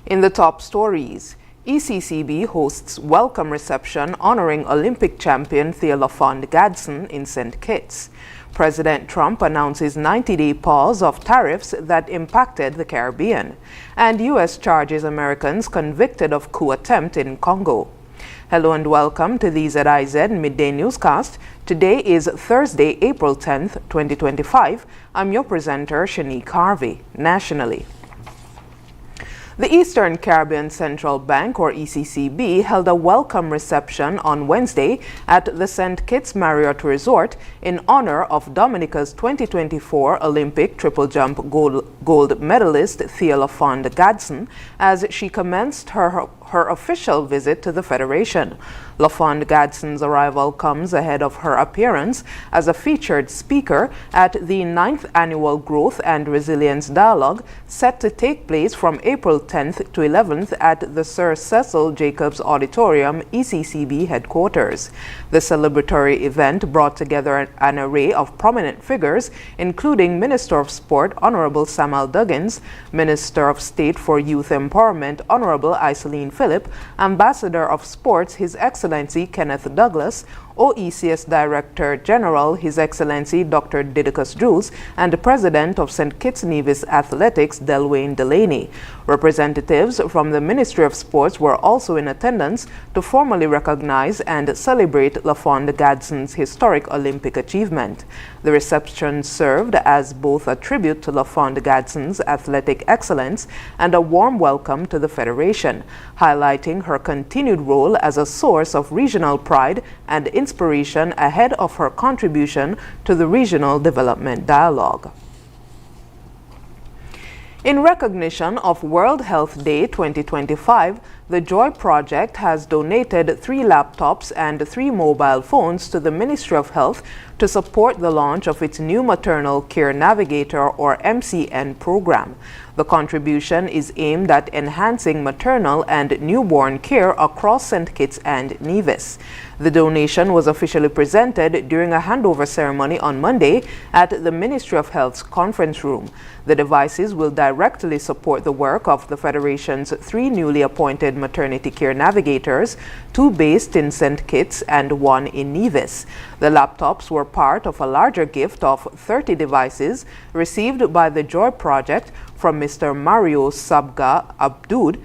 In the top stories, ECCB hosts welcome reception honoring Olympic champion Thea Gadsden in St. Kitts. President Trump announces 90-day pause of tariffs that impacted the Caribbean. And U.S. charges Americans convicted of coup attempt in Congo. Hello and welcome to the ZIZ Midday Newscast. Today is Thursday, April 10th, 2025. I'm your presenter, Shanique Harvey. Nationally, the Eastern Caribbean Central Bank, or ECCB, held a welcome reception on Wednesday at the St. Kitts Marriott Resort in honor of Dominica's 2024 Olympic triple jump gold medalist Thea Gadsden as she commenced her official visit to the Federation. Gadsden's arrival comes ahead of her appearance as a featured speaker at the 9th Annual Growth and Resilience Dialogue, set to take place from April 10th to 11th at the Sir Cecil Jacobs Auditorium, ECCB headquarters. The celebratory event brought together an array of prominent figures, including Minister of Sport Honorable Samuel Duggins, Minister of State for Youth Empowerment Honorable Iselene Phillip, Ambassador of Sports His Excellency Kenneth Douglas, OECS Director General His Excellency Dr. Didacus Jules, and President of St. Kitts Nevis Athletics Delwayne Delaney. Representatives from the Ministry of Sports were also in attendance to formally recognize and celebrate Gadsden's historic Olympic achievement. The reception served as both a tribute to Gadsden's athletic excellence and a warm welcome to the Federation, highlighting her continued role as a source of regional pride and inspiration ahead of her contribution to the regional development dialogue. In recognition of World Health Day 2025, the Joy Project has donated 3 laptops and 3 mobile phones to the Ministry of Health to support the launch of its new Maternal Care Navigator, or MCN, program. The contribution is aimed at enhancing maternal and newborn care across St. Kitts and Nevis. The donation was officially presented during a handover ceremony on Monday at the Ministry of Health's conference room. The devices will directly support the work of the Federation's 3 newly appointed maternity care navigators, 2 based in St. Kitts and 1 in Nevis. The laptops were part of a larger gift of 30 devices received by the Joy Project from Mr. Mario Sabga Aboud,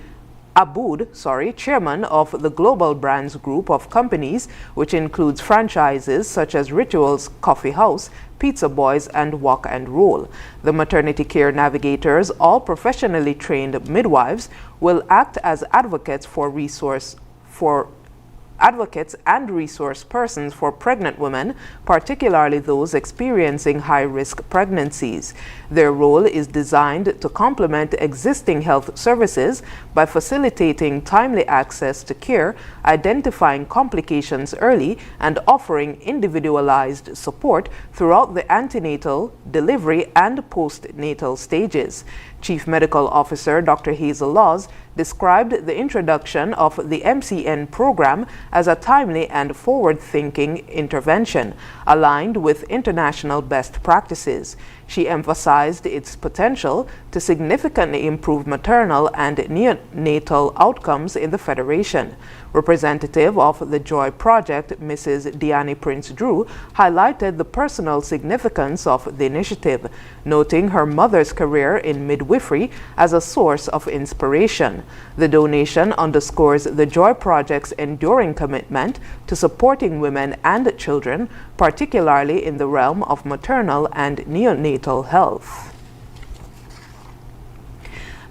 chairman of the Global Brands Group of companies, which includes franchises such as Rituals Coffee House, Pizza Boys, and Walk and Roll. The maternity care navigators, all professionally trained midwives, will act as advocates and resource persons for pregnant women, particularly those experiencing high-risk pregnancies. Their role is designed to complement existing health services by facilitating timely access to care, identifying complications early, and offering individualized support throughout the antenatal, delivery, and postnatal stages. Chief Medical Officer Dr. Hazel Laws described the introduction of the MCN program as a timely and forward-thinking intervention, aligned with international best practices. She emphasized its potential to significantly improve maternal and neonatal outcomes in the Federation. Representative of the Joy Project, Mrs. Deanne Prince-Drew, highlighted the personal significance of the initiative, noting her mother's career in midwifery as a source of inspiration. The donation underscores the Joy Project's enduring commitment to supporting women and children, particularly in the realm of maternal and neonatal health.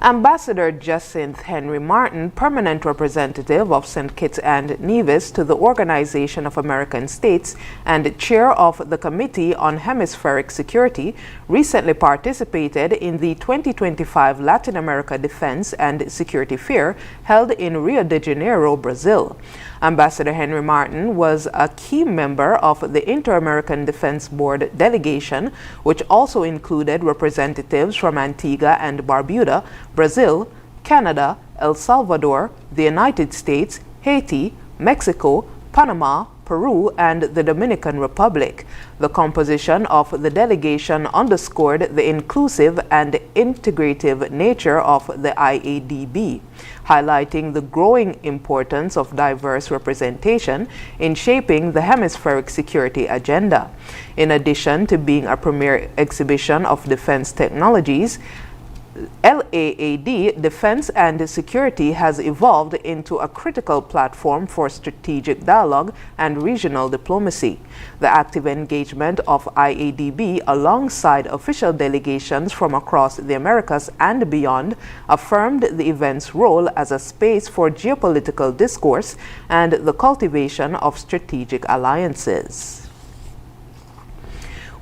Ambassador Jacinth Henry Martin, permanent representative of St. Kitts and Nevis to the Organization of American States and chair of the Committee on Hemispheric Security, recently participated in the 2025 Latin America Defense and Security Fair held in Rio de Janeiro, Brazil. Ambassador Henry Martin was a key member of the Inter-American Defense Board delegation, which also included representatives from Antigua and Barbuda, Brazil, Canada, El Salvador, the United States, Haiti, Mexico, Panama, Peru and the Dominican Republic. The composition of the delegation underscored the inclusive and integrative nature of the IADB, highlighting the growing importance of diverse representation in shaping the hemispheric security agenda. In addition to being a premier exhibition of defense technologies, LAAD Defense and Security has evolved into a critical platform for strategic dialogue and regional diplomacy. The active engagement of IADB alongside official delegations from across the Americas and beyond affirmed the event's role as a space for geopolitical discourse and the cultivation of strategic alliances.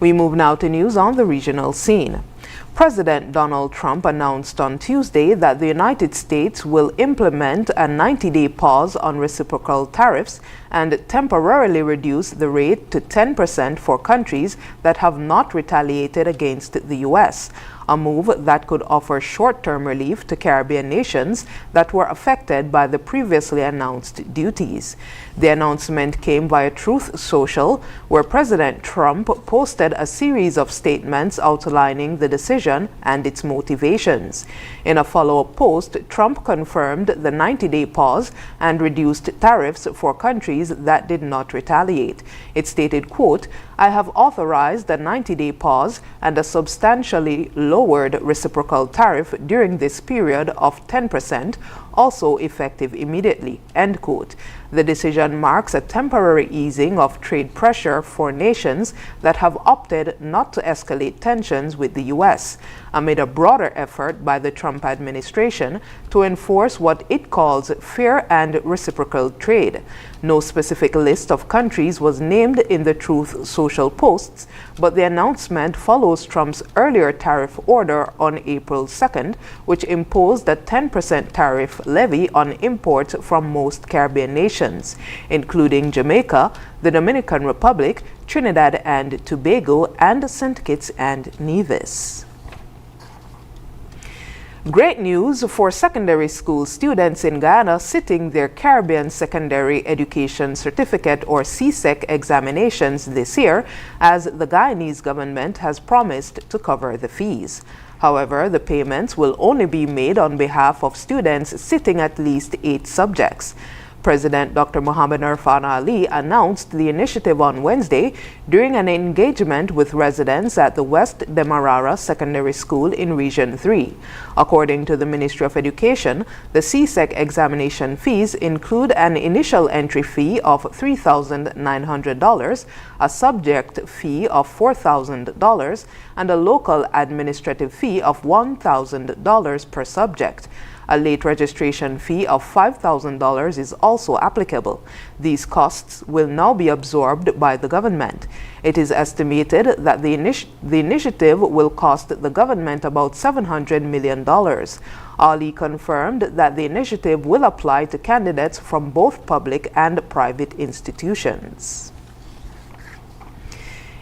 We move now to news on the regional scene. President Donald Trump announced on Tuesday that the United States will implement a 90-day pause on reciprocal tariffs and temporarily reduce the rate to 10% for countries that have not retaliated against the U.S., a move that could offer short-term relief to Caribbean nations that were affected by the previously announced duties. The announcement came via Truth Social, where President Trump posted a series of statements outlining the decision and its motivations. In a follow-up post, Trump confirmed the 90-day pause and reduced tariffs for countries that did not retaliate. It stated, quote, "I have authorized a 90-day pause and a substantially lowered reciprocal tariff during this period of 10%, also effective immediately," end quote. The decision marks a temporary easing of trade pressure for nations that have opted not to escalate tensions with the U.S., amid a broader effort by the Trump administration to enforce what it calls fair and reciprocal trade. No specific list of countries was named in the Truth Social posts, but the announcement follows Trump's earlier tariff order on April 2nd, which imposed a 10% tariff levy on imports from most Caribbean nations, including Jamaica, the Dominican Republic, Trinidad and Tobago, and St. Kitts and Nevis. Great news for secondary school students in Guyana sitting their Caribbean Secondary Education Certificate or CSEC examinations this year, as the Guyanese government has promised to cover the fees. However, the payments will only be made on behalf of students sitting at least 8 subjects. President Dr. Mohamed Irfan Ali announced the initiative on Wednesday during an engagement with residents at the West Demerara Secondary School in Region 3. According to the Ministry of Education, the CSEC examination fees include an initial entry fee of $3,900, a subject fee of $4,000, and a local administrative fee of $1,000 per subject. A late registration fee of $5,000 is also applicable. These costs will now be absorbed by the government. It is estimated that the initiative will cost the government about $700 million. Ali confirmed that the initiative will apply to candidates from both public and private institutions.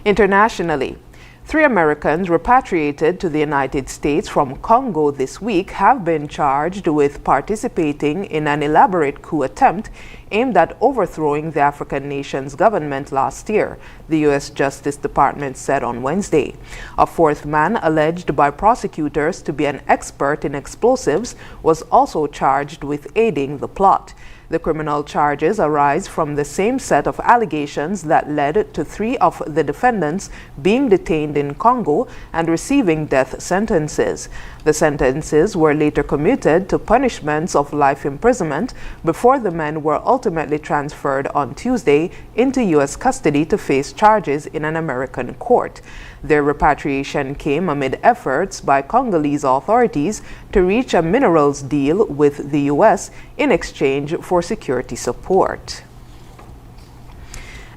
Internationally, 3 Americans repatriated to the United States from Congo this week have been charged with participating in an elaborate coup attempt aimed at overthrowing the African nation's government last year, the U.S. Justice Department said on Wednesday. A 4th man, alleged by prosecutors to be an expert in explosives, was also charged with aiding the plot. The criminal charges arise from the same set of allegations that led to 3 of the defendants being detained in Congo and receiving death sentences. The sentences were later commuted to punishments of life imprisonment before the men were ultimately transferred on Tuesday into U.S. custody to face charges in an American court. Their repatriation came amid efforts by Congolese authorities to reach a minerals deal with the U.S. in exchange for security support.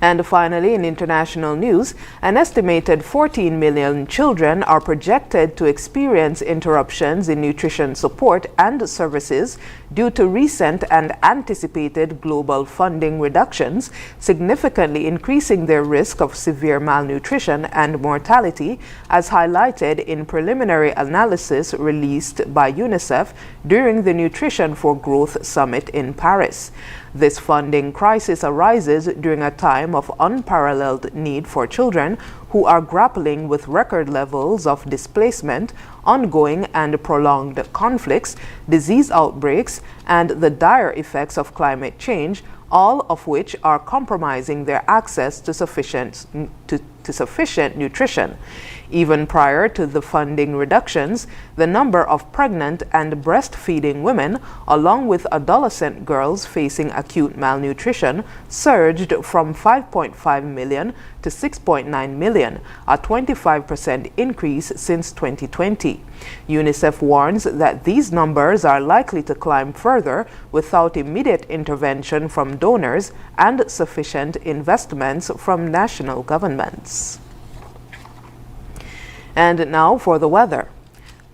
And finally, in international news, an estimated 14 million children are projected to experience interruptions in nutrition support and services due to recent and anticipated global funding reductions, significantly increasing their risk of severe malnutrition and mortality, as highlighted in preliminary analysis released by UNICEF during the Nutrition for Growth Summit in Paris. This funding crisis arises during a time of unparalleled need for children who are grappling with record levels of displacement, ongoing and prolonged conflicts, disease outbreaks, and the dire effects of climate change, all of which are compromising their access to sufficient nutrition. Even prior to the funding reductions, the number of pregnant and breastfeeding women, along with adolescent girls facing acute malnutrition, surged from 5.5 million to 6.9 million, a 25% increase since 2020. UNICEF warns that these numbers are likely to climb further without immediate intervention from donors and sufficient investments from national governments. And now for the weather.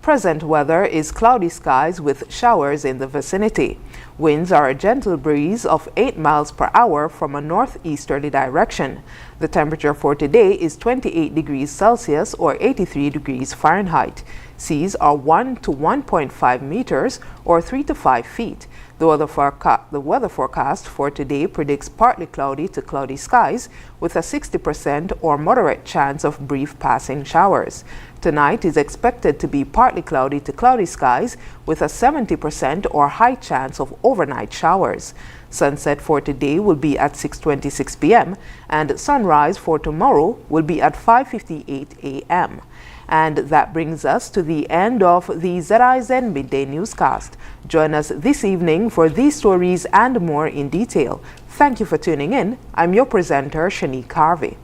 Present weather is cloudy skies with showers in the vicinity. Winds are a gentle breeze of 8 miles per hour from a northeasterly direction. The temperature for today is 28 degrees Celsius or 83 degrees Fahrenheit. Seas are 1 to 1.5 meters or 3 to 5 feet. The weather forecast for today predicts partly cloudy to cloudy skies with a 60% or moderate chance of brief passing showers. Tonight is expected to be partly cloudy to cloudy skies with a 70% or high chance of overnight showers. Sunset for today will be at 6:26 p.m. and sunrise for tomorrow will be at 5:58 a.m. And that brings us to the end of the ZIZ Midday Newscast. Join us this evening for these stories and more in detail. Thank you for tuning in. I'm your presenter, Shanique Harvey.